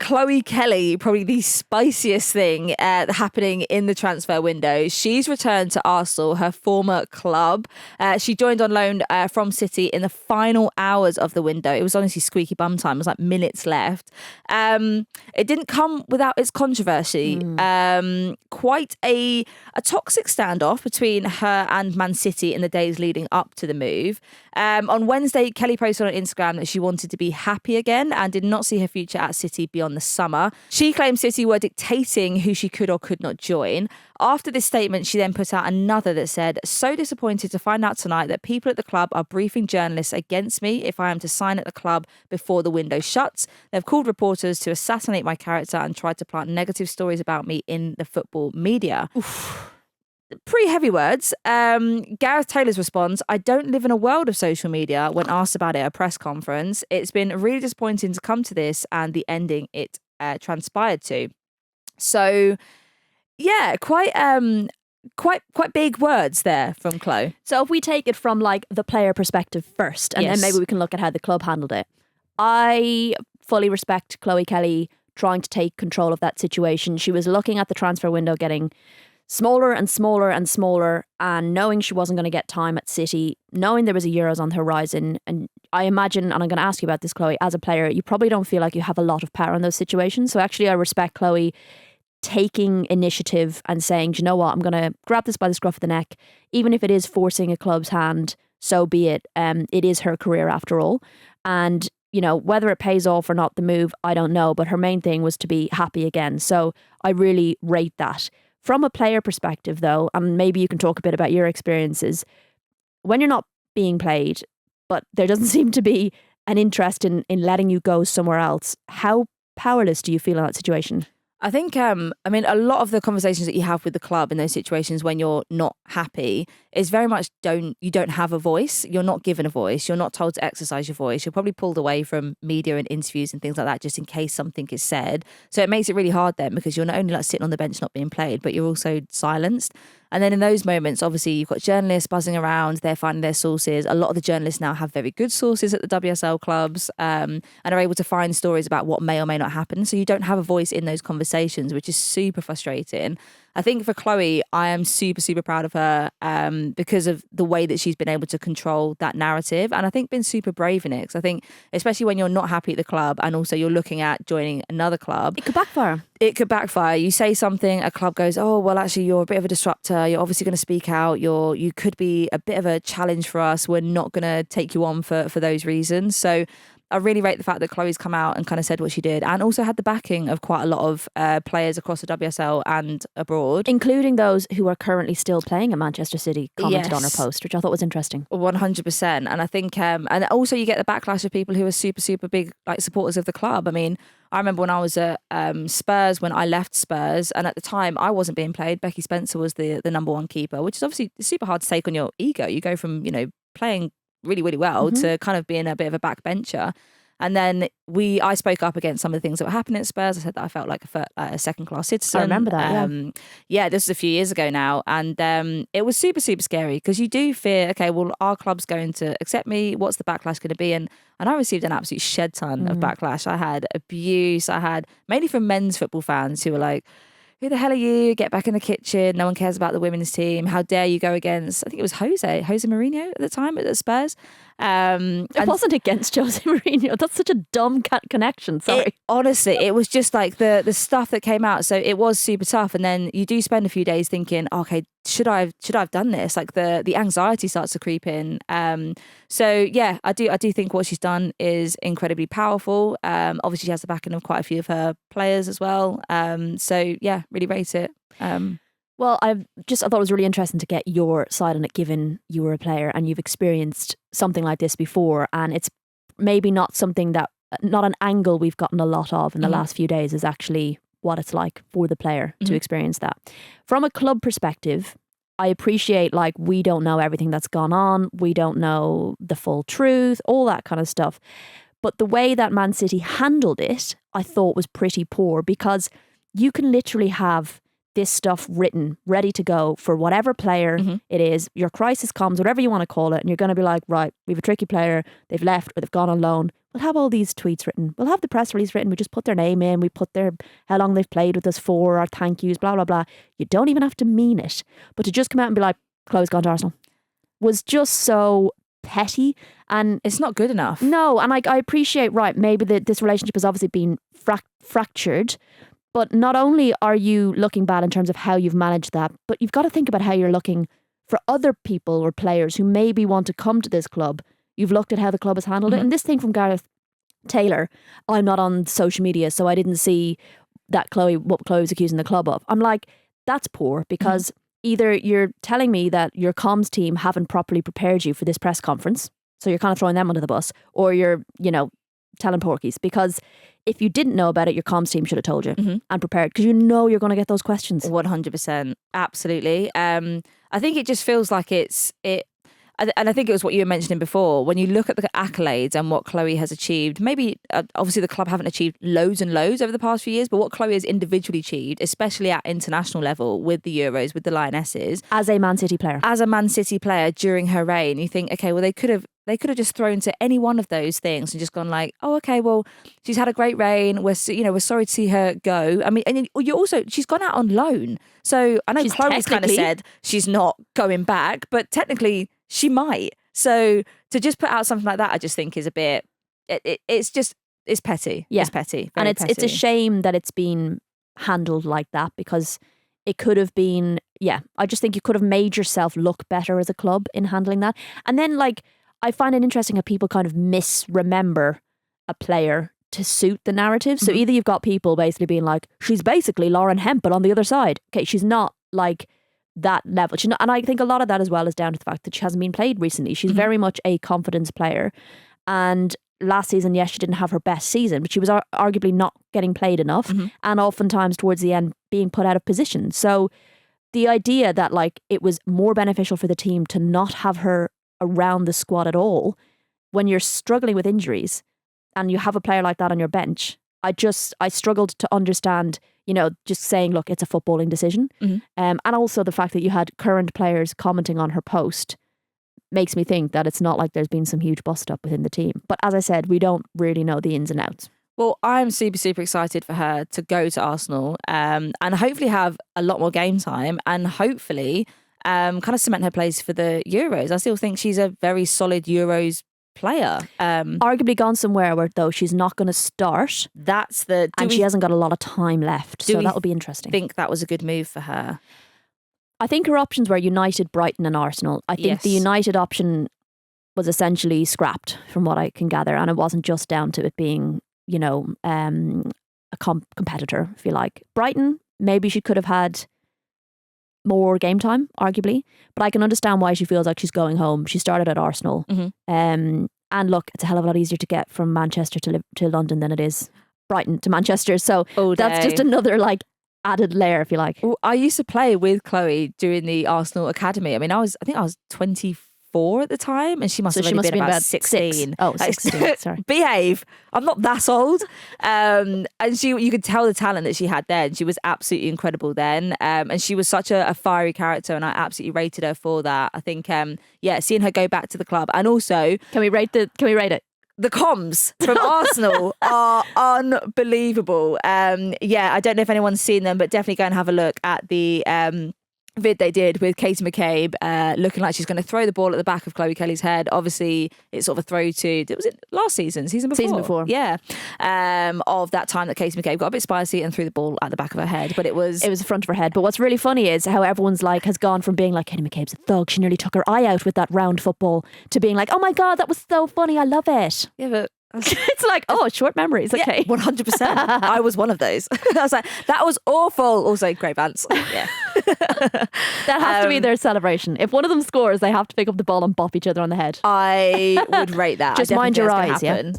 Chloe Kelly, probably the spiciest thing happening in the transfer window. She's returned to Arsenal, her former club. She joined on loan from City in the final hours of the window. It was honestly squeaky bum time. It was like minutes left. It didn't come without its controversy. Quite a toxic standoff between her and Man City in the days leading up to the move. On Wednesday, Kelly posted on Instagram that she wanted to be happy again and did not see her future at City beyond the summer. She claimed City were dictating who she could or could not join. After this statement, she then put out another that said, "So disappointed to find out tonight that people at the club are briefing journalists against me if I am to sign at the club before the window shuts. They've called reporters to assassinate my character and tried to plant negative stories about me in the football media." Oof. Pretty heavy words. Gareth Taylor's response, "I don't live in a world of social media," when asked about it at a press conference. "It's been really disappointing to come to this and the ending it transpired to." So, yeah, quite big words there from Chloe. So if we take it from like the player perspective first, and then maybe we can look at how the club handled it. I fully respect Chloe Kelly trying to take control of that situation. She was looking at the transfer window getting smaller and smaller and smaller, and knowing she wasn't going to get time at City, knowing there was a Euros on the horizon. And I imagine, and I'm going to ask you about this, Chloe, as a player, you probably don't feel like you have a lot of power in those situations. So actually I respect Chloe taking initiative and saying, "Do you know what, I'm going to grab this by the scruff of the neck, even if it is forcing a club's hand, so be it. It is her career after all." And you know, whether it pays off or not, the move, I don't know, but her main thing was to be happy again. So I really rate that. From a player perspective, though, and maybe you can talk a bit about your experiences, when you're not being played, but there doesn't seem to be an interest in letting you go somewhere else, how powerless do you feel in that situation? I think, a lot of the conversations that you have with the club in those situations when you're not happy is very much you don't have a voice. You're not given a voice. You're not told to exercise your voice. You're probably pulled away from media and interviews and things like that just in case something is said. So it makes it really hard then because you're not only like sitting on the bench not being played, but you're also silenced. And then in those moments, obviously, you've got journalists buzzing around. They're finding their sources. A lot of the journalists now have very good sources at the WSL clubs and are able to find stories about what may or may not happen. So you don't have a voice in those conversations, which is super frustrating. I think for Chloe, I am super, super proud of her because of the way that she's been able to control that narrative. And I think been super brave in it. Because I think, especially when you're not happy at the club and also you're looking at joining another club. It could backfire. It could backfire. You say something, a club goes, "Oh, well, actually, you're a bit of a disruptor. You're obviously going to speak out. You could be a bit of a challenge for us. We're not going to take you on for those reasons." So I really rate the fact that Chloe's come out and kind of said what she did and also had the backing of quite a lot of players across the WSL and abroad. Including those who are currently still playing at Manchester City commented on her post, which I thought was interesting. 100%. And I think, and also you get the backlash of people who are super, super big like supporters of the club. I mean, I remember when I was at Spurs, when I left Spurs, and at the time I wasn't being played. Becky Spencer was the number one keeper, which is obviously super hard to take on your ego. You go from, playing really, really well to kind of being a bit of a backbencher. And then I spoke up against some of the things that were happening at Spurs. I said that I felt like a second-class citizen. I remember that, yeah, this was a few years ago now. And it was super, super scary because you do fear, okay, well, our club's going to accept me. What's the backlash going to be? And I received an absolute shed ton of backlash. I had abuse. I had mainly from men's football fans who were like, "Who the hell are you? Get back in the kitchen. No one cares about the women's team. How dare you go against," I think it was Jose Mourinho at the time at Spurs. It wasn't against Jose Mourinho. That's such a dumb connection. Sorry. Honestly, it was just like the stuff that came out. So it was super tough. And then you do spend a few days thinking, okay, should I have done this? Like the anxiety starts to creep in. So yeah, I do think what she's done is incredibly powerful. Obviously she has the backing of quite a few of her players as well. So yeah, really rate it. Well, I thought it was really interesting to get your side on it, given you were a player and you've experienced something like this before. And it's maybe not an angle we've gotten a lot of in the last few days, is actually what it's like for the player to experience that. From a club perspective, I appreciate, like, we don't know everything that's gone on. We don't know the full truth, all that kind of stuff. But the way that Man City handled it, I thought was pretty poor, because you can literally have this stuff written, ready to go for whatever player it is. Your crisis comes, whatever you want to call it, and you're going to be like, right, we have a tricky player, they've left or they've gone on loan. we'll have all these tweets written. We'll have the press release written. We just put their name in. We put how long they've played with us for, our thank yous, blah, blah, blah. You don't even have to mean it. But to just come out and be like, Chloe's gone to Arsenal was just so petty. And it's not good enough. No. And I appreciate, right, maybe this relationship has obviously been fractured. But not only are you looking bad in terms of how you've managed that, but you've got to think about how you're looking for other people or players who maybe want to come to this club. You've looked at how the club has handled it. And this thing from Gareth Taylor, I'm not on social media, so I didn't see what Chloe was accusing the club of. I'm like, that's poor, because either you're telling me that your comms team haven't properly prepared you for this press conference, so you're kind of throwing them under the bus, or you're, telling porkies, because if you didn't know about it, your comms team should have told you and prepared, because you're going to get those questions. 100%. Absolutely. I think it just feels like and I think it was what you were mentioning before, when you look at the accolades and what Chloe has achieved, maybe obviously the club haven't achieved loads and loads over the past few years, but what Chloe has individually achieved, especially at international level with the Euros, with the Lionesses. As a Man City player during her reign, you think, okay, well, they could have just thrown to any one of those things and just gone like, oh, okay, well, she's had a great reign. We're sorry to see her go. I mean, and she's gone out on loan. So I know Chloe's kind of said she's not going back, but technically she might. So to just put out something like that, I just think is a bit, it's petty. Yeah. It's petty. And it's a shame that it's been handled like that, because it could have been, I just think you could have made yourself look better as a club in handling that. And then I find it interesting how people kind of misremember a player to suit the narrative. So either you've got people basically being like, she's basically Lauren Hemp, but on the other side. Okay, she's not like that level. And I think a lot of that as well is down to the fact that she hasn't been played recently. She's very much a confidence player. And last season, yes, she didn't have her best season, but she was arguably not getting played enough, and oftentimes towards the end being put out of position. So the idea that it was more beneficial for the team to not have her around the squad at all when you're struggling with injuries and you have a player like that on your bench, I struggled to understand, just saying, look, it's a footballing decision. And also the fact that you had current players commenting on her post makes me think that it's not like there's been some huge bust up within the team. But as I said, we don't really know the ins and outs. Well, I'm super, super excited for her to go to Arsenal and hopefully have a lot more game time, and hopefully kind of cement her place for the Euros. I still think she's a very solid Euros player. Arguably gone somewhere where, though, she's not going to start. And she hasn't got a lot of time left. So that will be interesting. I think that was a good move for her. I think her options were United, Brighton and Arsenal. I think the United option was essentially scrapped from what I can gather. And it wasn't just down to it being, a competitor, if you like. Brighton, maybe she could have had more game time, arguably. But I can understand why she feels like she's going home. She started at Arsenal. And look, it's a hell of a lot easier to get from Manchester to London than it is Brighton to Manchester. So that's just another added layer, if you like. Well, I used to play with Chloe during the Arsenal Academy. I mean, I think I was 24 at the time, and she must have only been about 16. 6. Oh, 16, sorry. Behave. I'm not that old. And you could tell the talent that she had then. She was absolutely incredible then. And she was such a fiery character, and I absolutely rated her for that. I think, seeing her go back to the club, and also... Can we rate it? The comms from Arsenal are unbelievable. I don't know if anyone's seen them, but definitely go and have a look at the vid they did with Katie McCabe, looking like she's going to throw the ball at the back of Chloe Kelly's head. Obviously, it's sort of a throw to, was it last season before? Season before. Yeah. Of that time that Katie McCabe got a bit spicy and threw the ball at the back of her head. But it was the front of her head. But what's really funny is how everyone's has gone from being like, Katie McCabe's a thug, she nearly took her eye out with that round football, to being like, oh my God, that was so funny, I love it. Yeah, but it's like, short memories. Okay. 100%. I was one of those. I was like, that was awful. Also, great Vance. Yeah. That has to be their celebration. If one of them scores, they have to pick up the ball and bop each other on the head. I would rate that. Just mind your eyes, yeah.